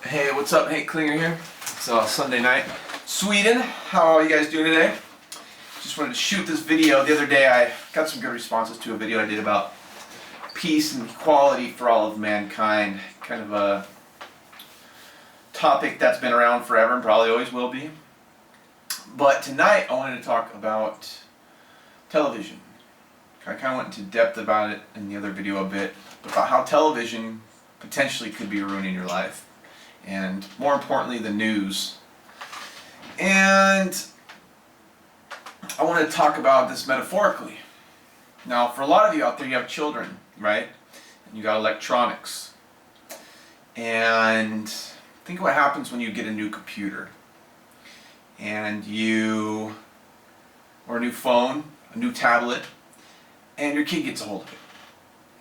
Hey, what's up? Hank Klinger here. It's Sunday night. Sweden, how are you guys doing today? Just wanted to shoot this video. The other day I got some good responses to a video I did about peace and equality for all of mankind. Kind of a topic that's been around forever and probably always will be. But tonight I wanted to talk about television. I kind of went into depth about it in the other video a bit, about how television potentially could be ruining your life. And more importantly, the news. And I want to talk about this metaphorically. Now, for a lot of you out there, you have children, right? And you got electronics. And think of what happens when you get a new computer. And or a new phone, a new tablet, and your kid gets a hold of it.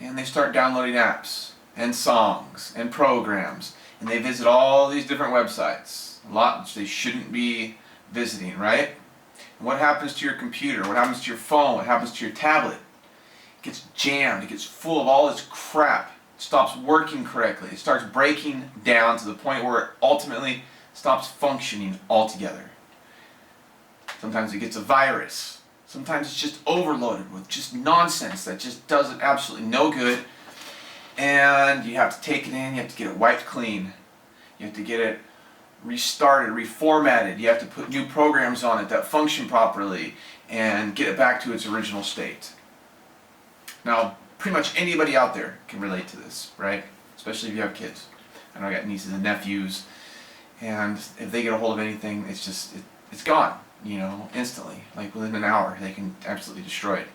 And they start downloading apps, and songs, and programs. And they visit all these different websites, a lot which they shouldn't be visiting, right? And what happens to your computer? What happens to your phone? What happens to your tablet? It gets jammed, it gets full of all this crap. It stops working correctly. It starts breaking down to the point where it ultimately stops functioning altogether. Sometimes it gets a virus. Sometimes it's just overloaded with just nonsense that just does it absolutely no good. And you have to take it in, you have to get it wiped clean. You have to get it restarted, reformatted. You have to put new programs on it that function properly and get it back to its original state. Now, pretty much anybody out there can relate to this, right? Especially if you have kids. I know I got nieces and nephews, and if they get a hold of anything, it's gone, instantly. Like within an hour, they can absolutely destroy it.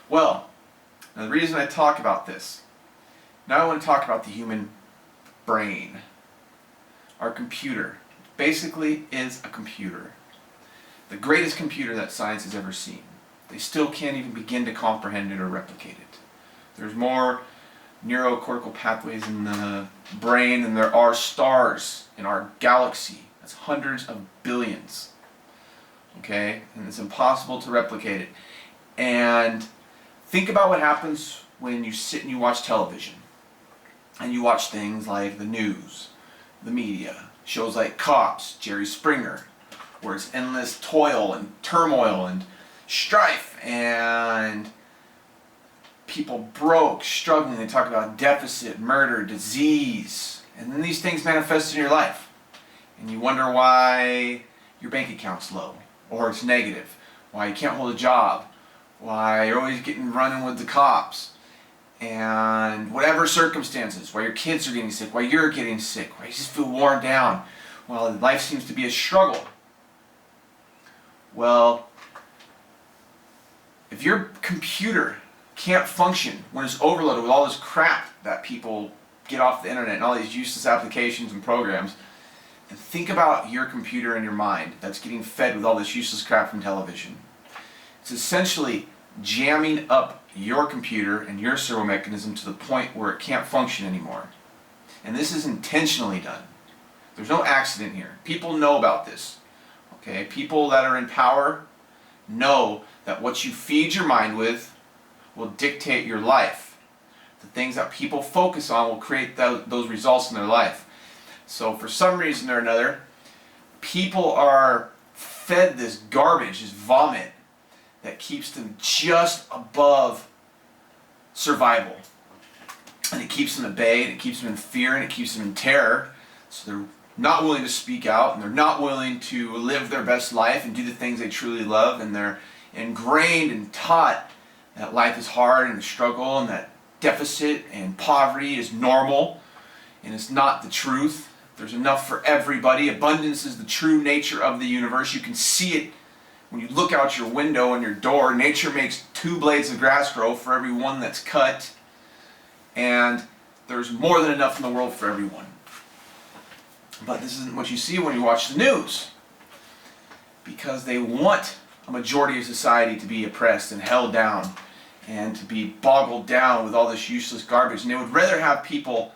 Well, now the reason I talk about this, now I want to talk about the human brain. Our computer basically is a computer. The greatest computer that science has ever seen. They still can't even begin to comprehend it or replicate it. There's more neurocortical pathways in the brain than there are stars in our galaxy. That's hundreds of billions. Okay? And it's impossible to replicate it. And think about what happens when you sit and you watch television. And you watch things like the news, the media, shows like Cops, Jerry Springer, where it's endless toil and turmoil and strife and people broke, struggling. They talk about deficit, murder, disease, and then these things manifest in your life. And you wonder why your bank account's low, or it's negative, why you can't hold a job, why you're always getting running with the cops. And whatever circumstances, why your kids are getting sick, why you're getting sick, why you just feel worn down, well, life seems to be a struggle. Well, if your computer can't function when it's overloaded with all this crap that people get off the internet and all these useless applications and programs, then think about your computer and your mind that's getting fed with all this useless crap from television. It's essentially jamming up your computer and your servo mechanism to the point where it can't function anymore. And this is intentionally done. There's no accident here. People know about this. Okay? People that are in power know that what you feed your mind with will dictate your life. The things that people focus on will create those results in their life. So for some reason or another, people are fed this garbage, this vomit, that keeps them just above survival. And it keeps them at bay, and it keeps them in fear, and it keeps them in terror. So they're not willing to speak out, and they're not willing to live their best life and do the things they truly love, and they're ingrained and taught that life is hard and a struggle, and that deficit and poverty is normal, and it's not the truth. There's enough for everybody. Abundance is the true nature of the universe. You can see it when you look out your window and your door. Nature makes 2 blades of grass grow for every one that's cut. And there's more than enough in the world for everyone. But this isn't what you see when you watch the news. Because they want a majority of society to be oppressed and held down and to be boggled down with all this useless garbage. And they would rather have people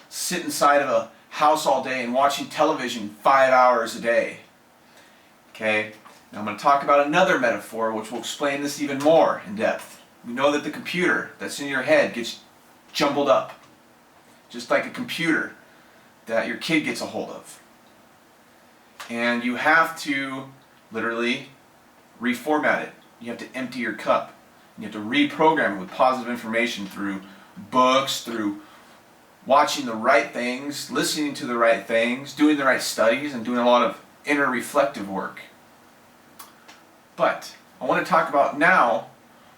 sit inside of a house all day and watching television 5 hours a day. Okay? Now I'm going to talk about another metaphor which will explain this even more in depth. We know that the computer that's in your head gets jumbled up. Just like a computer that your kid gets a hold of. And you have to literally reformat it. You have to empty your cup. You have to reprogram it with positive information through books, through watching the right things, listening to the right things, doing the right studies, and doing a lot of inner reflective work. But I want to talk about now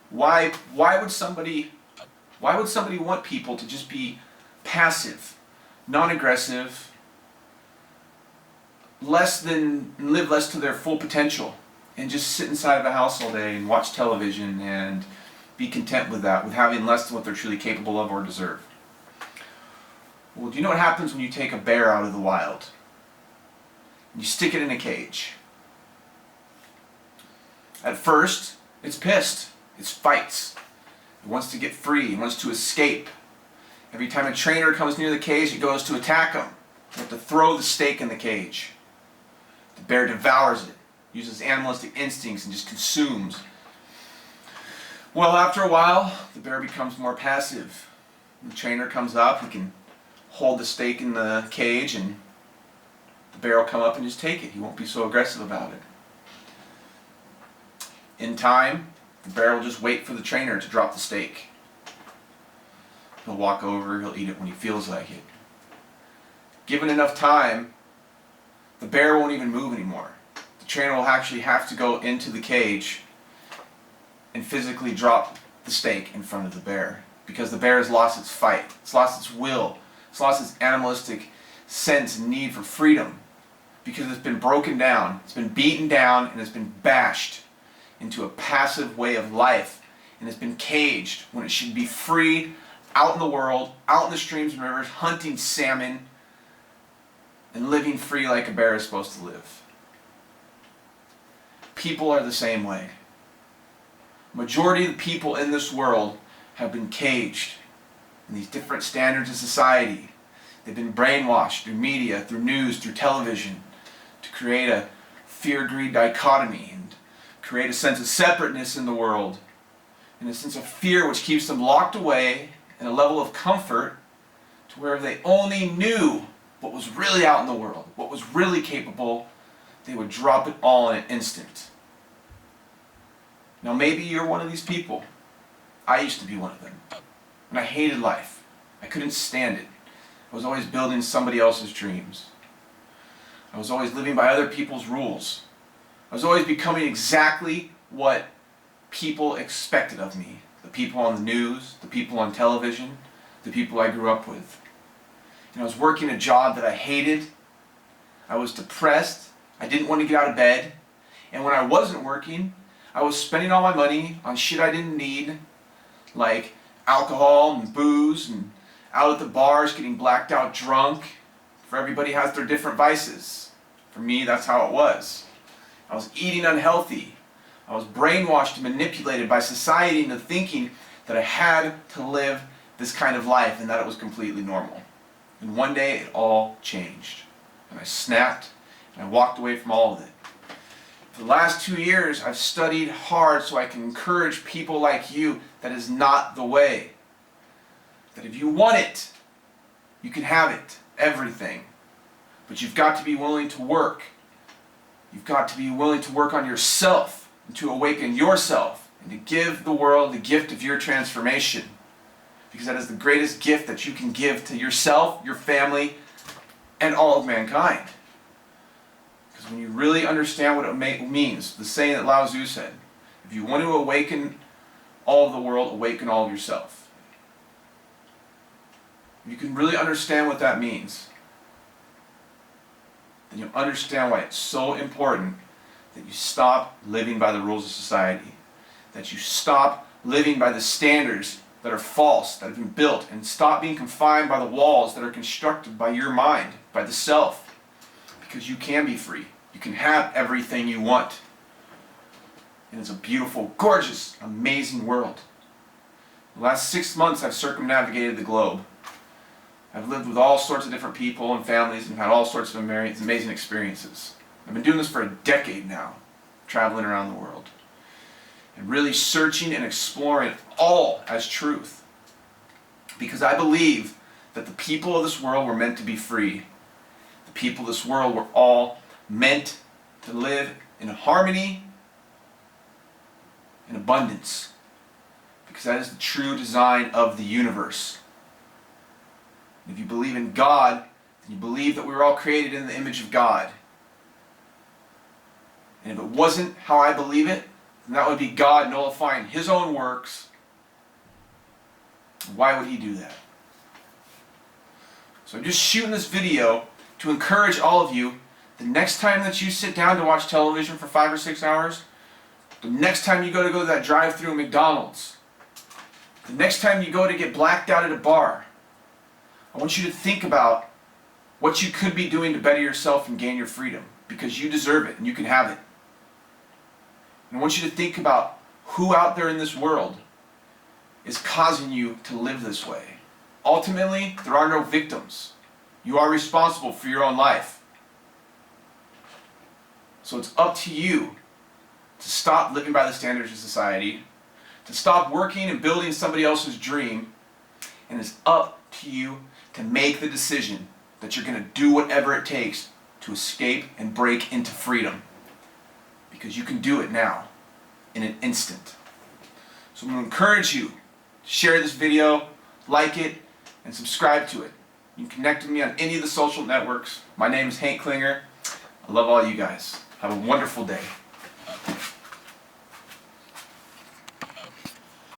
why would somebody want people to just be passive, non-aggressive, live less to their full potential, and just sit inside of a house all day and watch television and be content with that, with having less than what they're truly capable of or deserve? Well, do you know what happens when you take a bear out of the wild? You stick it in a cage. At first, it's pissed. It fights. It wants to get free. It wants to escape. Every time a trainer comes near the cage, it goes to attack him. You have to throw the stake in the cage. The bear devours it, uses animalistic instincts, and just consumes. Well, after a while, the bear becomes more passive. The trainer comes up, he can hold the stake in the cage, and the bear will come up and just take it. He won't be so aggressive about it. In time, the bear will just wait for the trainer to drop the stake. He'll walk over, he'll eat it when he feels like it. Given enough time, the bear won't even move anymore. The trainer will actually have to go into the cage and physically drop the stake in front of the bear, because the bear has lost its fight, it's lost its will, it's lost its animalistic sense and need for freedom, because it's been broken down, it's been beaten down, and it's been bashed into a passive way of life, and it's been caged when it should be free, out in the world, out in the streams and rivers, hunting salmon, and living free like a bear is supposed to live. People are the same way. Majority of the people in this world have been caged in these different standards of society. They've been brainwashed through media, through news, through television, to create a fear-greed dichotomy and create a sense of separateness in the world, and a sense of fear which keeps them locked away in a level of comfort to where if they only knew what was really out in the world, what was really capable, they would drop it all in an instant. Now maybe you're one of these people. I used to be one of them. And I hated life. I couldn't stand it. I was always building somebody else's dreams. I was always living by other people's rules. I was always becoming exactly what people expected of me. The people on the news, the people on television, the people I grew up with. And I was working a job that I hated. I was depressed. I didn't want to get out of bed. And when I wasn't working, I was spending all my money on shit I didn't need, like alcohol and booze, and out at the bars getting blacked out drunk. For everybody has their different vices. For me, that's how it was. I was eating unhealthy. I was brainwashed and manipulated by society into thinking that I had to live this kind of life and that it was completely normal. And one day it all changed. And I snapped and I walked away from all of it. For the last 2 years, I've studied hard so I can encourage people like you that is not the way. That if you want it, you can have it, everything. But you've got to be willing to work. You've got to be willing to work on yourself and to awaken yourself and to give the world the gift of your transformation. Because that is the greatest gift that you can give to yourself, your family, and all of mankind. Because when you really understand what it means, the saying that Lao Tzu said, if you want to awaken all of the world, awaken all of yourself. If you can really understand what that means, then you'll understand why it's so important that you stop living by the rules of society, that you stop living by the standards that are false, that have been built, and stop being confined by the walls that are constructed by your mind, by the self, because you can be free. You can have everything you want. And it's a beautiful, gorgeous, amazing world. The last 6 months I've circumnavigated the globe. I've lived with all sorts of different people and families and had all sorts of amazing experiences. I've been doing this for a decade now, traveling around the world. And really searching and exploring all as truth. Because I believe that the people of this world were meant to be free. the people of this world were all meant to live in harmony and abundance, because that is the true design of the universe. If you believe in God, then you believe that we were all created in the image of God. And if it wasn't how I believe it, then that would be God nullifying His own works. Why would He do that? So I'm just shooting this video to encourage all of you, the next time that you sit down to watch television for 5 or 6 hours, the next time you go to that drive-thru McDonald's, the next time you go to get blacked out at a bar, I want you to think about what you could be doing to better yourself and gain your freedom, because you deserve it and you can have it. And I want you to think about who out there in this world is causing you to live this way. Ultimately, there are no victims. You are responsible for your own life. So it's up to you to stop living by the standards of society, to stop working and building somebody else's dream, and it's up to you to make the decision that you're going to do whatever it takes to escape and break into freedom. Because you can do it now, in an instant. So I'm going to encourage you to share this video, like it, and subscribe to it. You can connect with me on any of the social networks. My name is Hank Klinger. I love all you guys. Have a wonderful day.